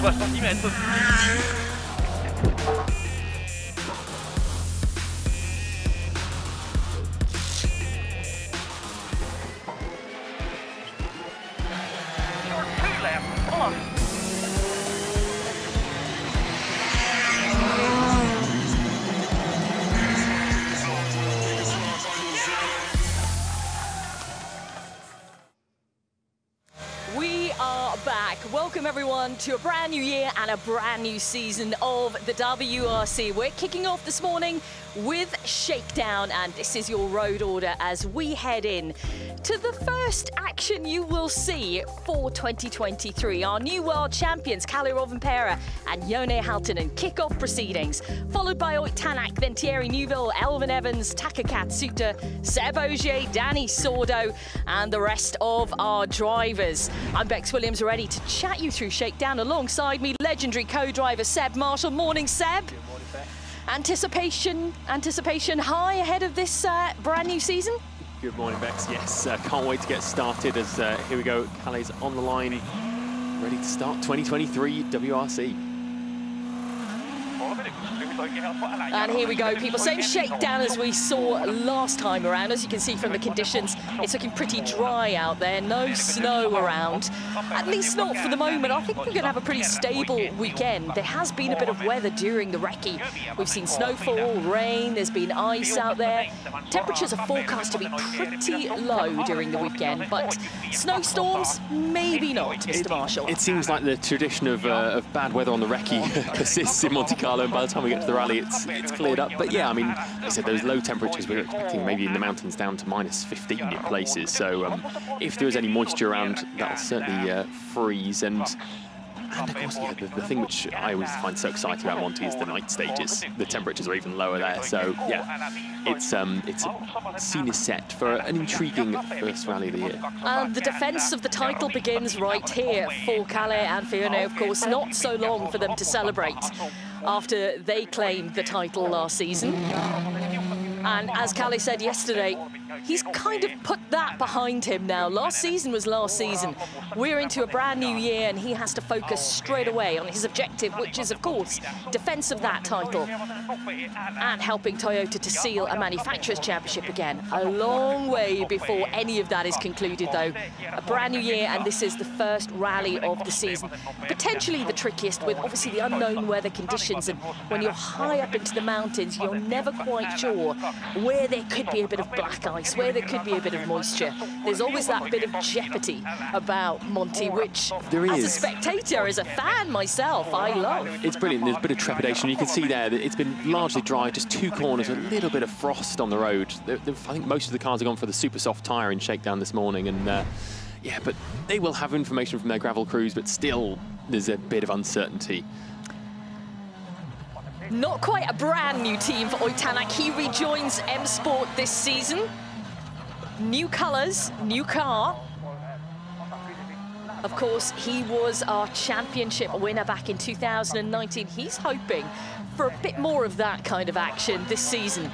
60 mètres. Welcome everyone to a brand new year and a brand new season of the WRC. We're kicking off this morning with Shakedown, and this is your road order as we head in to the first action you will see for 2023. Our new world champions, Kalle Rovanperä and Jone Halttunen, kick off proceedings, followed by Ott Tänak, then Thierry Neuville, Elvin Evans, Taka Katsuta, Seb Ogier, Danny Sordo, and the rest of our drivers. I'm Bex Williams, ready to chat you through Shakedown. Alongside me, legendary co-driver Seb Marshall. Morning, Seb. Good morning, Bex. Anticipation high ahead of this brand new season? Good morning, Bex. Yes, can't wait to get started as here we go. Kalle's on the line, ready to start 2023 WRC. And here we go, people. Same shakedown as we saw last time around. As you can see from the conditions, it's looking pretty dry out there. No snow around, at least not for the moment. I think we're going to have a pretty stable weekend. There has been a bit of weather during the recce. We've seen snowfall, rain, there's been ice out there. Temperatures are forecast to be pretty low during the weekend, but snowstorms, maybe not, Mr. Marshall. It seems like the tradition of bad weather on the recce persists in Monte-Carlo, and by the time we get to the rally, it's cleared up. But yeah, I mean, like I said, those low temperatures we're expecting maybe in the mountains down to -15 in places. So if there is any moisture around, that'll certainly freeze. And of course, yeah, the thing which I always find so exciting about Monte is the night stages. The temperatures are even lower there. So yeah, it's a scene is set for an intriguing first rally of the year. And the defence of the title begins right here for Kalle and Fiona. Of course, not so long for them to celebrate after they claimed the title last season. And as Kalle said yesterday, he's kind of put that behind him now. Last season was last season. We're into a brand new year, and he has to focus straight away on his objective, which is, of course, defence of that title and helping Toyota to seal a manufacturer's championship again. A long way before any of that is concluded, though. A brand new year, and this is the first rally of the season. Potentially the trickiest, with obviously the unknown weather conditions, and when you're high up into the mountains, you're never quite sure where there could be a bit of black ice, where there could be a bit of moisture. There's always that bit of jeopardy about Monte, which as a spectator, as a fan myself, I love. It's brilliant. There's a bit of trepidation. You can see there that it's been largely dry, just two corners, a little bit of frost on the road. I think most of the cars have gone for the super soft tyre in Shakedown this morning, and yeah, but they will have information from their gravel crews, but still there's a bit of uncertainty. Not quite a brand new team for Ott Tänak. He rejoins M Sport this season. New colours, new car. Of course, he was our championship winner back in 2019. He's hoping for a bit more of that kind of action this season.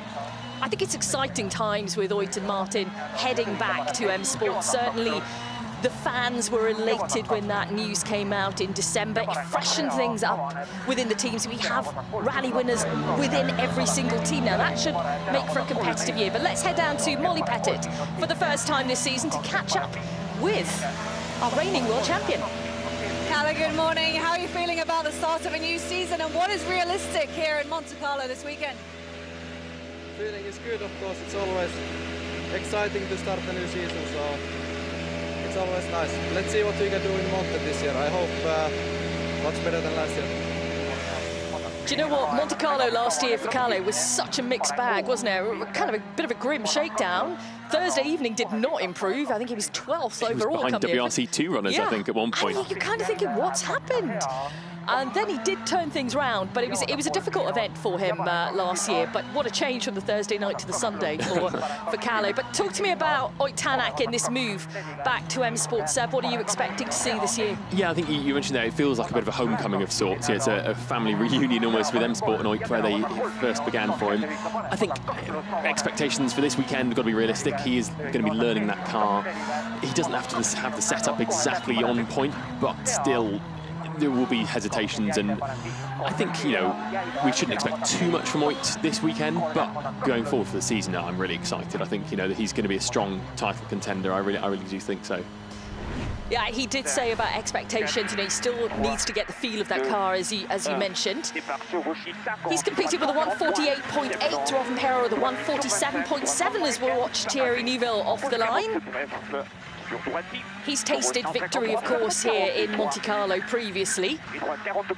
I think it's exciting times with Ott and Martin heading back to M Sport. Certainly, the fans were elated when that news came out in December. It freshened things up within the teams. We have rally winners within every single team now. That should make for a competitive year. But let's head down to Molly Pettit for the first time this season to catch up with our reigning world champion. Kalle, good morning. How are you feeling about the start of a new season, and what is realistic here in Monte-Carlo this weekend? Feeling is good, of course. It's always exciting to start a new season, so it's always nice. Let's see what we can do in Monte this year. I hope much better than last year. Do you know what? Monte-Carlo last year for Kalle was such a mixed bag, wasn't it? Kind of a bit of a grim shakedown. Thursday evening did not improve. I think he was 12th overall. He was behind WRC2 runners, yeah. I think, at one point. And you're kind of thinking, what's happened? And then he did turn things round, but it was a difficult event for him last year. But what a change from the Thursday night to the Sunday for Kalle. But talk to me about Ott Tänak in this move back to M Sport. Seb, what are you expecting to see this year? Yeah, I think you mentioned there, it feels like a bit of a homecoming of sorts. Yeah, it's a family reunion almost with M Sport and Ott, where they first began for him. I think expectations for this weekend have got to be realistic. He is going to be learning that car. He doesn't have to have the setup exactly on point, but still, there will be hesitations, and I think, you know, we shouldn't expect too much from Oit this weekend, but going forward for the season, I'm really excited. I think, you know, that he's going to be a strong title contender. I really do think so. Yeah, he did say about expectations, you know, he still needs to get the feel of that car, as you mentioned. He's competed with a 148.8 to Rovanperä, the 147.7 as we'll watch Thierry Neuville off the line. He's tasted victory, of course, here in Monte-Carlo previously.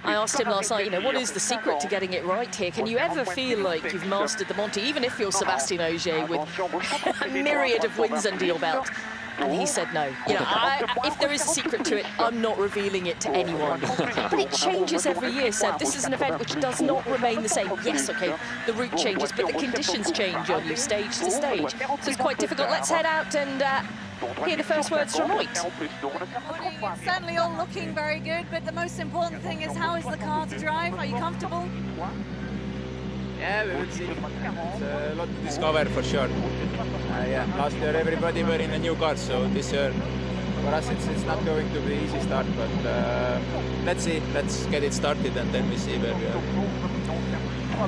I asked him last night, you know, what is the secret to getting it right here? Can you ever feel like you've mastered the Monte, even if you're Sébastien Ogier with a myriad of wins under your belt? And he said no. You know, if there is a secret to it, I'm not revealing it to anyone. But it changes every year, Seb. This is an event which does not remain the same. Yes, OK, the route changes, but the conditions change on you, stage to stage. So it's quite difficult. Let's head out and hear the first words from Oit. It's certainly all looking very good, but the most important thing is, how is the car to drive? Are you comfortable? Yeah, we will see. It's a lot to discover for sure. Yeah, last year everybody were in a new car, so this year for us it's not going to be easy start, but let's see. Let's get it started and then we see where we are. I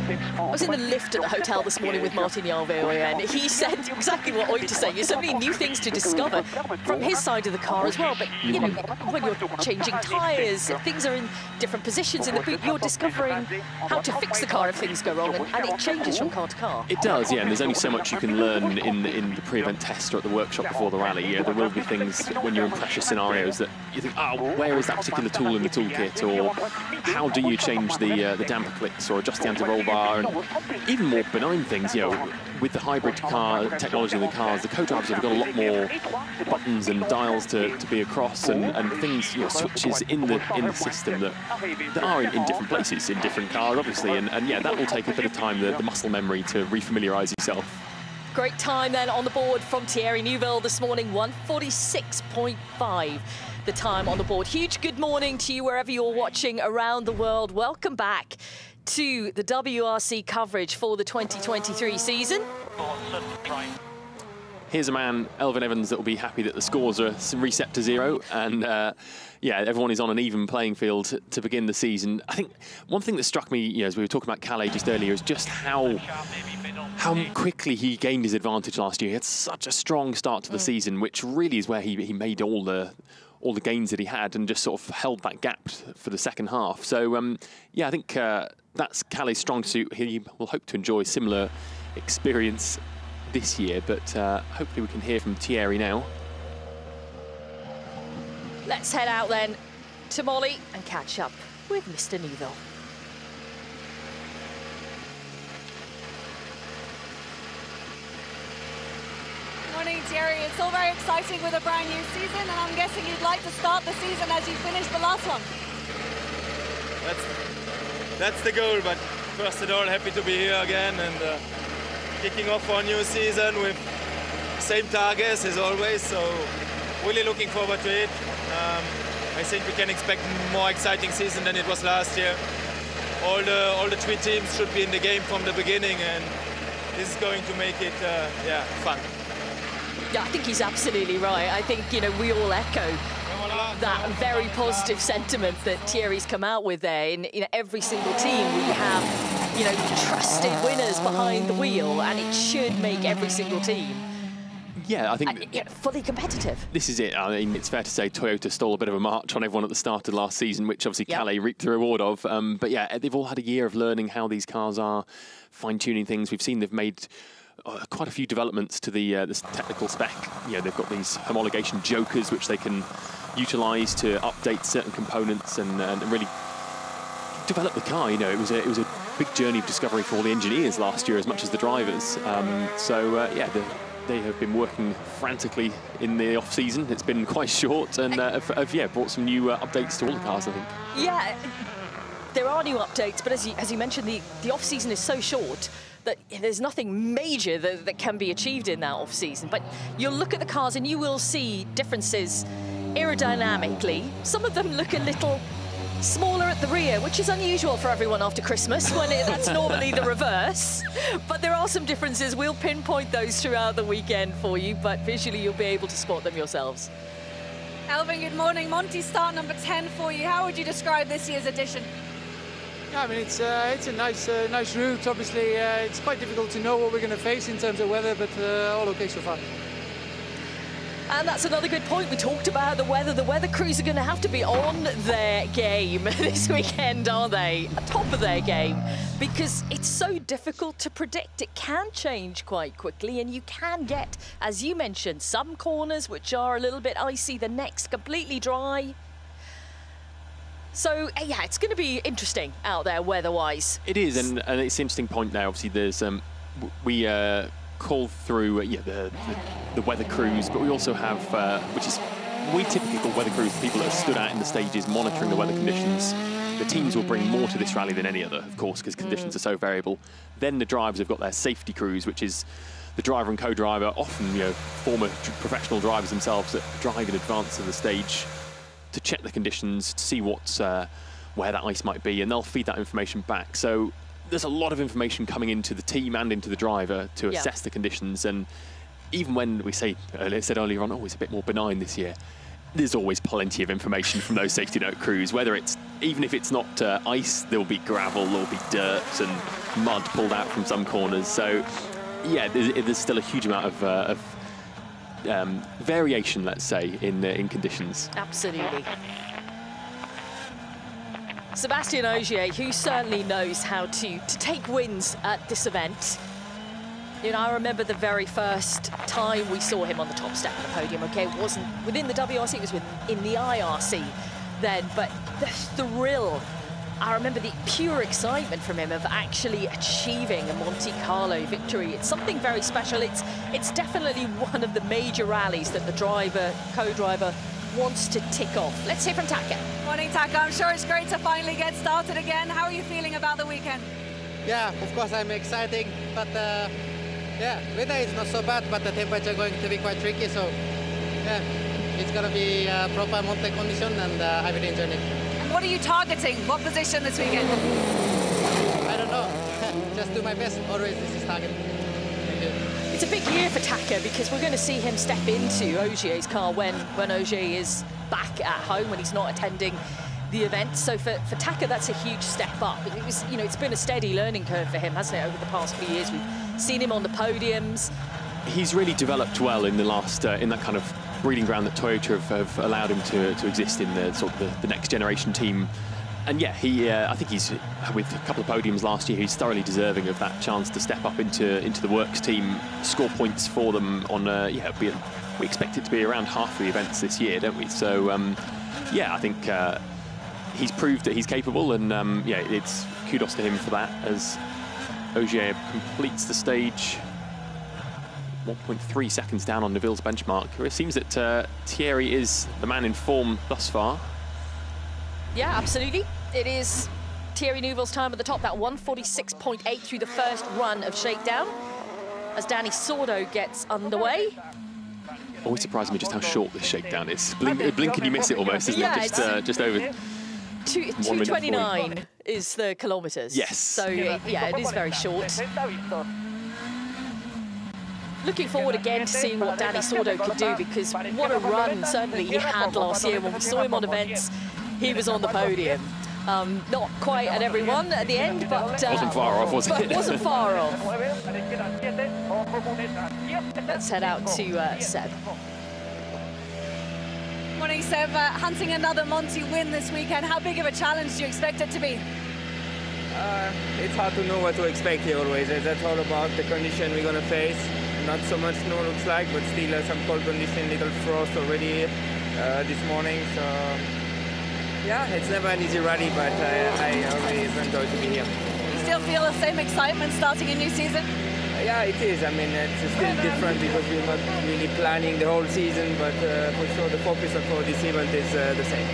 was in the lift at the hotel this morning with Martin Jarve, and he said exactly what Oit is saying. There's so many new things to discover from his side of the car as well. But, you know, when you're changing tyres, things are in different positions in the boot, you're discovering how to fix the car if things go wrong, and it changes from car to car. It does, yeah, and there's only so much you can learn in the pre-event test or at the workshop before the rally. Yeah, there will be things when you're in pressure scenarios that you think, oh, where is that particular tool in the toolkit, or how do you change the damper clicks or adjust the anti-roll bar, and even more benign things, you know, with the hybrid car technology in the cars, the co-drivers have got a lot more buttons and dials to be across, and things, you know, switches in the system that are in different places, in different cars, obviously, and yeah, that will take a bit of time, the muscle memory to refamiliarise yourself. Great time then on the board from Thierry Neuville this morning, 146.5. The time on the board. Huge good morning to you wherever you're watching around the world. Welcome back to the WRC coverage for the 2023 season. Here's a man, Elfyn Evans, that will be happy that the scores are reset to 0, and yeah, everyone is on an even playing field to begin the season. I think one thing that struck me, you know, as we were talking about Calais just earlier, is just how quickly he gained his advantage last year. He had such a strong start to the season, which really is where he made all the gains that he had and just sort of held that gap for the second half. So, yeah, I think that's Calais' strong suit. He will hope to enjoy similar experience this year, but hopefully we can hear from Thierry now. Let's head out then to Molly and catch up with Mr. Neuville. Morning, Thierry. It's all very exciting with a brand new season, and I'm guessing you'd like to start the season as you finished the last one. That's the goal, but first of all, happy to be here again and kicking off our new season with same targets as always, so really looking forward to it. I think we can expect more exciting season than it was last year. All the 3 teams should be in the game from the beginning, and this is going to make it yeah, fun. Yeah, I think he's absolutely right. I think, you know, we all echo that very positive sentiment that Thierry's come out with there. In every single team, we have, you know, trusted winners behind the wheel, and it should make every single team, yeah, I think fully competitive. This is it. I mean, it's fair to say Toyota stole a bit of a march on everyone at the start of last season, which obviously Calais reaped the reward of. But yeah, they've all had a year of learning how these cars are, fine-tuning things. We've seen they've made quite a few developments to the technical spec. You know, they've got these homologation jokers which they can utilise to update certain components and really develop the car. You know, it was a big journey of discovery for all the engineers last year as much as the drivers. Yeah, they have been working frantically in the off-season. It's been quite short, and have brought some new updates to all the cars, I think. Yeah, there are new updates, but as you mentioned, the off-season is so short that there's nothing major that can be achieved in that off-season. But you'll look at the cars and you will see differences aerodynamically. Some of them look a little smaller at the rear, which is unusual for everyone after Christmas, when that's normally the reverse. But there are some differences. We'll pinpoint those throughout the weekend for you, but visually you'll be able to spot them yourselves. Elvin, good morning. Monty, start number 10 for you. How would you describe this year's edition? Yeah, I mean, it's a nice route. Obviously, it's quite difficult to know what we're going to face in terms of weather, but all okay so far. And that's another good point. We talked about the weather. The weather crews are going to have to be on their game this weekend, aren't they? Top of their game, because it's so difficult to predict. It can change quite quickly, and you can get, as you mentioned, some corners which are a little bit icy, the next completely dry. So, yeah, it's going to be interesting out there weather-wise. It is, and it's an interesting point now. Obviously, there's we call through the weather crews, but we also have, we typically call weather crews people that are stood out in the stages monitoring the weather conditions. The teams will bring more to this rally than any other, of course, because conditions are so variable. Then the drivers have got their safety crews, which is the driver and co-driver, often former professional drivers themselves that drive in advance of the stage to check the conditions, to see what's where that ice might be, and they'll feed that information back. So there's a lot of information coming into the team and into the driver to assess the conditions. And even when we said earlier on, oh, it's a bit more benign this year, there's always plenty of information from those safety note crews. Whether it's, even if it's not ice, there'll be gravel, there'll be dirt and mud pulled out from some corners. So yeah, there's still a huge amount of variation, let's say, in conditions. Absolutely. Sebastian Ogier, who certainly knows how to take wins at this event. You know, I remember the very first time we saw him on the top step of the podium. Okay, it wasn't within the WRC, it was in the IRC then, but the thrill, I remember the pure excitement from him of actually achieving a Monte-Carlo victory. It's something very special. It's definitely one of the major rallies that the driver, co-driver, wants to tick off. Let's hear from Taka. Morning, Taka. I'm sure it's great to finally get started again. How are you feeling about the weekend? Yeah, of course I'm exciting, but yeah, weather is not so bad, but the temperature going to be quite tricky, so yeah, it's gonna be proper mountain condition, and I will enjoy it. And what are you targeting? What position this weekend? I don't know. Just do my best. Always this is target. Thank you. It's a big year for Taka because we're going to see him step into Ogier's car when Ogier is back at home, when he's not attending the event. So for Taka, that's a huge step up. It was, you know, it's been a steady learning curve for him, hasn't it, over the past few years? We've seen him on the podiums. He's really developed well in the last, in that kind of breeding ground that Toyota have allowed him to exist in the sort of the next generation team. And yeah, I think he's, with a couple of podiums last year, he's thoroughly deserving of that chance to step up into the Works team, score points for them on, we expect it to be around half the events this year, don't we? So yeah, I think he's proved that he's capable, and yeah, it's kudos to him for that as Ogier completes the stage 1.3 seconds down on Neville's benchmark. It seems that Thierry is the man in form thus far. Yeah, absolutely. It is Thierry Neuville's time at the top, that 1:46.8 through the first run of Shakedown, as Danny Sordo gets underway. Always surprised me just how short this Shakedown is. Blink and you miss it almost, isn't it? Just over 2:29 is the kilometres. Yes. So yeah, it is very short. Looking forward again to seeing what Danny Sordo could do, because what a run certainly he had last year. When we saw him on events, he was on the podium. Not quite at every one at the end, but wasn't far off, was it? Wasn't far off. Let's head out to Seb. Morning, Seb. Hunting another Monty win this weekend. How big of a challenge do you expect it to be? It's hard to know what to expect here always. That's all about the condition we're going to face. Not so much snow looks like, but still some cold condition, little frost already this morning. So yeah, it's never an easy rally, but I always enjoy to be here. You still feel the same excitement starting a new season? Yeah, it is. I mean, it's still different because we're not really planning the whole season, but for sure the focus for this event is the same.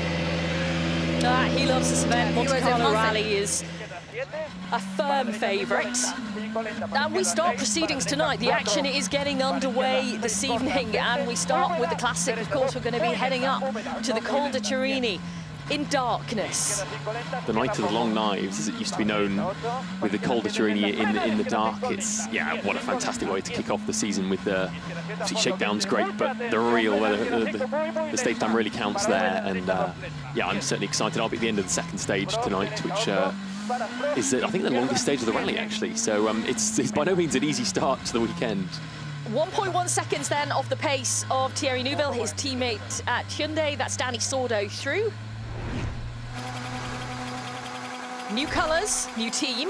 He loves this event. Monte-Carlo Rally is a firm favourite. And we start proceedings tonight. The action is getting underway this evening, and we start with the classic. Of course, we're going to be heading up to the Col de Turini in darkness. The night of the long knives, as it used to be known, with the colder Turini in the dark. It's, yeah, what a fantastic way to kick off the season with the Shakedown's great, but the real, the stage time really counts there. And yeah, I'm certainly excited. I'll be at the end of the second stage tonight, which is, I think, the longest stage of the rally, actually. So it's by no means an easy start to the weekend. 1.1 seconds then off the pace of Thierry Neuville, his teammate at Hyundai. That's Danny Sordo through. New colours, new team.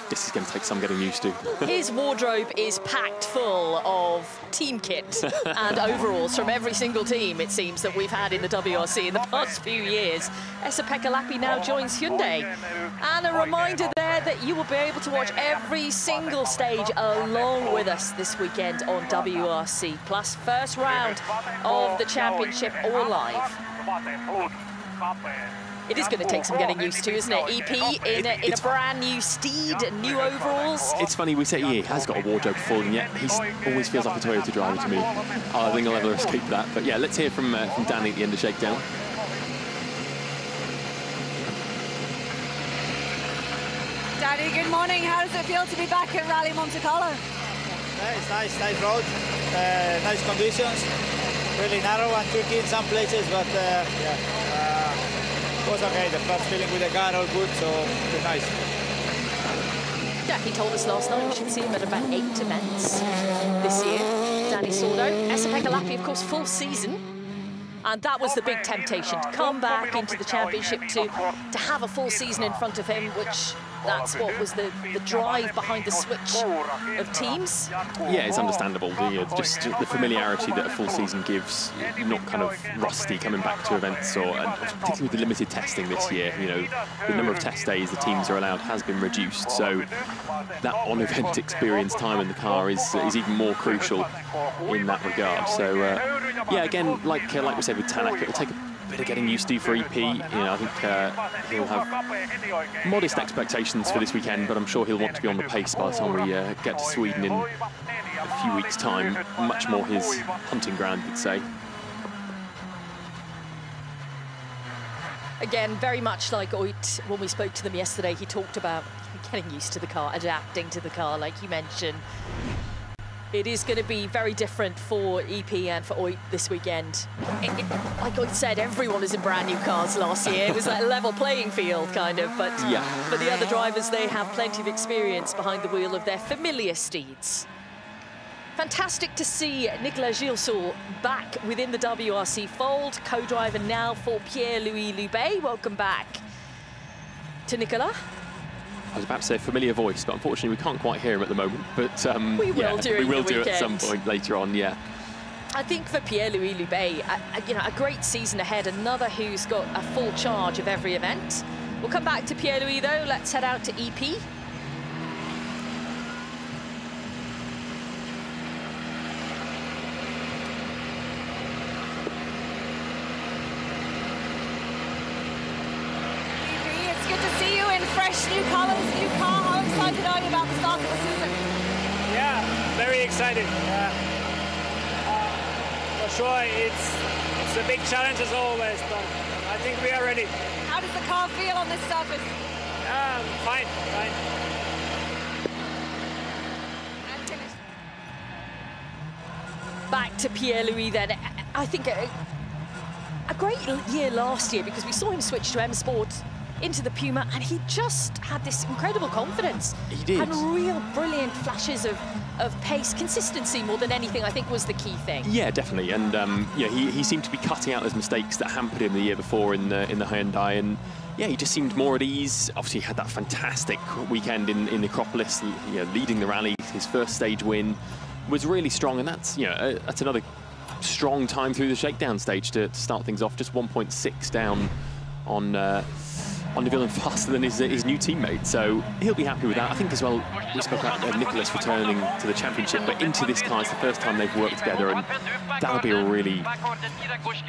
This is going to take some getting used to. His wardrobe is packed full of team kit and overalls from every single team, it seems, that we've had in the WRC in the past few years. Esa-Pekka Lappi now joins Hyundai. And a reminder there that you will be able to watch every single stage along with us this weekend on WRC. Plus, first round of the championship all live. It is going to take some getting used to, isn't it? EP in a brand new steed, new overalls. It's funny, we say he has got a wardrobe full, and yet he always feels like a Toyota driver to me. I think I'll never escape that. But yeah, let's hear from Danny at the end of Shakedown. Danny, good morning. How does it feel to be back at Rallye Monte-Carlo? Yeah, it's nice road, nice conditions, really narrow and tricky in some places, but it was okay. The first feeling with the car, all good, so it's nice. Yeah, he told us last night we should see him at about 8 events this year. Danny Sordo, Esa-Pekka Lappi, of course, full season. And that was the big temptation, to come back into the championship, to have a full season in front of him, which that's what was the drive behind the switch of teams. Yeah, it's understandable. Just the familiarity that a full season gives, not kind of rusty coming back to events, or particularly with the limited testing this year. You know, the number of test days the teams are allowed has been reduced, so that on-event experience time in the car is even more crucial in that regard. So yeah, again, like we said with Tanak, it'll take a bit of getting used to for EP. You know, I think he'll have modest expectations for this weekend, but I'm sure he'll want to be on the pace by the time we get to Sweden in a few weeks' time. Much more his hunting ground, you'd say. Again, very much like Oit, when we spoke to them yesterday, he talked about getting used to the car, adapting to the car, like you mentioned. It is going to be very different for EP and for Oit this weekend. Like Oit said, everyone was in brand new cars last year. It was like a level playing field, kind of. But yeah, for the other drivers, they have plenty of experience behind the wheel of their familiar steeds. Fantastic to see Nicolas Gilsoul back within the WRC fold. Co-driver now for Pierre-Louis Loubet. Welcome back to Nicolas. I was about to say a familiar voice, but unfortunately we can't quite hear him at the moment. But we will do at some point later on. Yeah. I think for Pierre-Louis Loubet, you know, a great season ahead. Another who's got a full charge of every event. We'll come back to Pierre-Louis though. Let's head out to EP. Fresh new colours, new car. How excited are you about the start of the season? Yeah, very excited. For sure, it's a big challenge as always, but I think we are ready. How does the car feel on this surface? Fine. And finished. Back to Pierre-Louis then. I think a great year last year, because we saw him switch to M Sport into the Puma, and he just had this incredible confidence. He did. And real brilliant flashes of pace. Consistency more than anything, I think, was the key thing. Yeah, definitely. And yeah, he seemed to be cutting out those mistakes that hampered him the year before in the Hyundai, and yeah, he just seemed more at ease. Obviously, he had that fantastic weekend in the Acropolis, you know, leading the rally. His first stage win was really strong, and that's, you know, that's another strong time through the shakedown stage to start things off. Just 1.6 down on Neuville and faster than his new teammate, so he'll be happy with that. I think as well, we spoke about Nicolas returning to the championship, but into this car, it's the first time they've worked together, and that'll be a really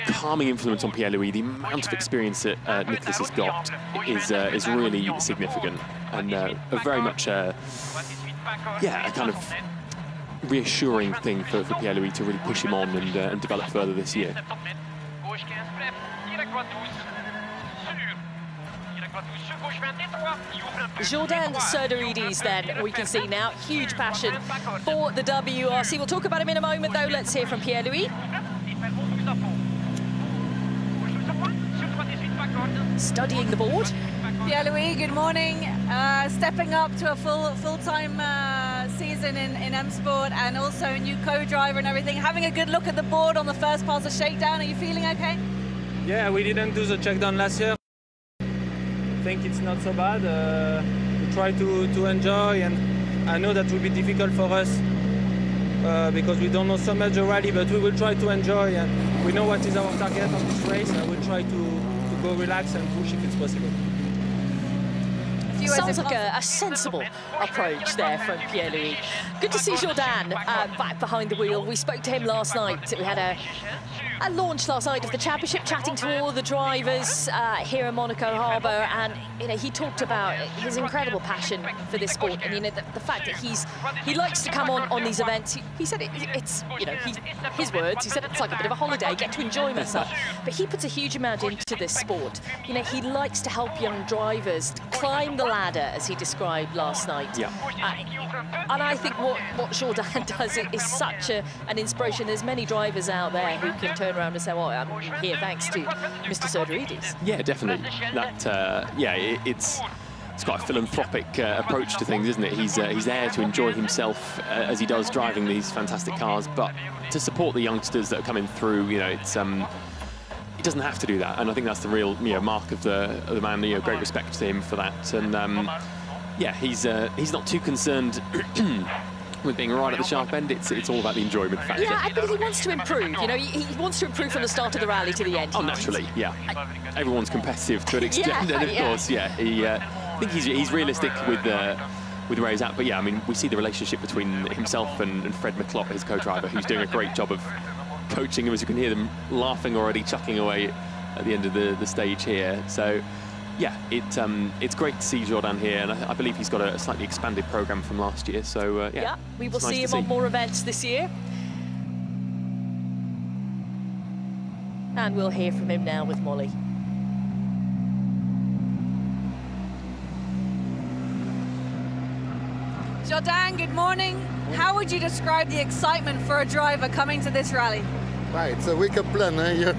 calming influence on Pierre-Louis. The amount of experience that Nicolas has got is really significant, and very much a kind of reassuring thing for Pierre-Louis to really push him on and develop further this year. Jordan Serdaridis, then, we can see now, huge passion for the WRC. We'll talk about him in a moment, though. Let's hear from Pierre-Louis. Studying the board. Pierre-Louis, good morning. Stepping up to a full-time season in M Sport, and also a new co-driver and everything. Having a good look at the board on the first pass of Shakedown. Are you feeling okay? Yeah, we didn't do the checkdown last year. I think it's not so bad. We try to enjoy, and I know that will be difficult for us because we don't know so much the rally, but we will try to enjoy, and we know what is our target on this race, and we'll try to go relax and push if it's possible. Sounds like a sensible approach there from Pierre-Louis. Good to see Jordan back behind the wheel. We spoke to him last night. We had a launch last night of the championship, chatting to all the drivers here in Monaco Harbour, and he talked about his incredible passion for this sport, and the fact that he likes to come on these events. He said it's his words. He said it's like a bit of a holiday, get to enjoy myself. But he puts a huge amount into this sport. He likes to help young drivers climb the ladder, as he described last night. Yeah. And I think what Jordan does is such an inspiration. There's many drivers out there who can turn around and say, well, I'm here thanks to Mr. Serdaridis. Yeah, definitely. That, it's quite a philanthropic approach to things, isn't it? He's there to enjoy himself as he does driving these fantastic cars, but to support the youngsters that are coming through, it's he doesn't have to do that, and I think that's the real mark of the man. Great respect to him for that, and he's not too concerned with being right at the sharp end. It's all about the enjoyment factor. Yeah, but he wants to improve. He wants to improve from the start of the rally to the end. Oh, naturally, yeah. Everyone's competitive to an extent, and of course, I think he's realistic with where he's at. But yeah, I mean, we see the relationship between himself and Fred McClop, his co-driver, who's doing a great job of coaching him, as you can hear them laughing already, chuckling away at the end of the stage here. So yeah, it's great to see Jordan here, and I believe he's got a slightly expanded program from last year. So yeah, we will see him on more events this year, and we'll hear from him now with Molly. Jordan, good morning. How would you describe the excitement for a driver coming to this rally? Right, it's a wake-up plan here.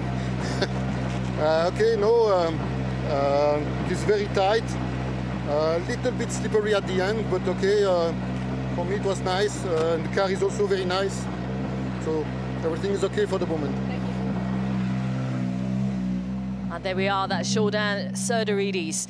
Okay, it's very tight, a little bit slippery at the end, but okay, for me it was nice, and the car is also very nice, so everything is okay for the moment. Thank you. And there we are, that's Jordan Serdaridis.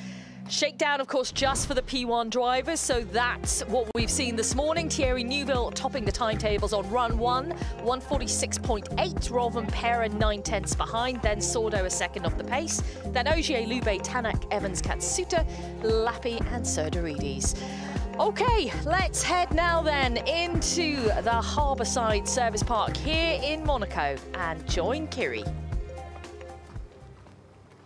Shakedown, of course, just for the P1 drivers, so that's what we've seen this morning. Thierry Neuville topping the timetables on run 1, 146.8, Rovanperä 9/10 behind, then Sordo a second off the pace, then Ogier, Lube, Tanak, Evans, Katsuta, Lappi and Serdaridis. Okay, let's head now then into the Harbourside Service Park here in Monaco and join Kiri.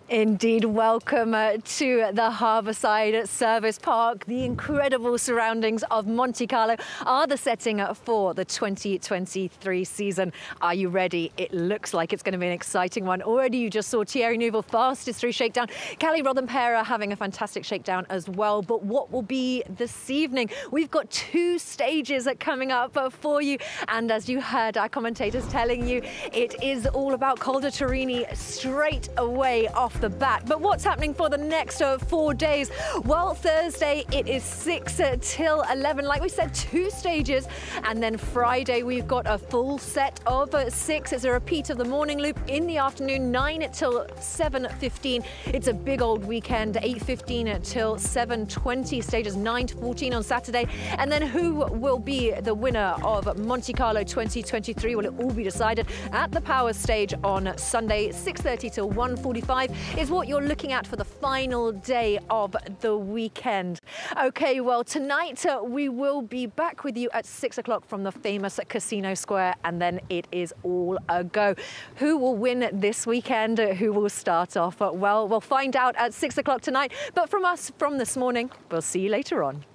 Indeed, welcome to the Harbourside Service Park. The incredible surroundings of Monte-Carlo are the setting for the 2023 season. Are you ready? It looks like it's going to be an exciting one. Already you just saw Thierry Neuville fastest through Shakedown. Kalle Rovanperä having a fantastic Shakedown as well. But what will be this evening? We've got 2 stages coming up for you. And as you heard our commentators telling you, it is all about Col de Torini straight away off the bat. But what's happening for the next 4 days? Well, Thursday it is 6 till 11. Like we said, 2 stages, and then Friday we've got a full set of 6. It's a repeat of the morning loop in the afternoon, 9 till 7:15. It's a big old weekend, 8:15 till 7:20. Stages 9 to 14 on Saturday, and then who will be the winner of Monte-Carlo 2023? Will it all be decided at the power stage on Sunday, 6:30 till 1:45. Is what you're looking at for the final day of the weekend. Okay, well, tonight we will be back with you at 6 o'clock from the famous Casino Square, and then it is all a go. Who will win this weekend? Who will start off? Well, we'll find out at 6 o'clock tonight. But from us from this morning, we'll see you later on.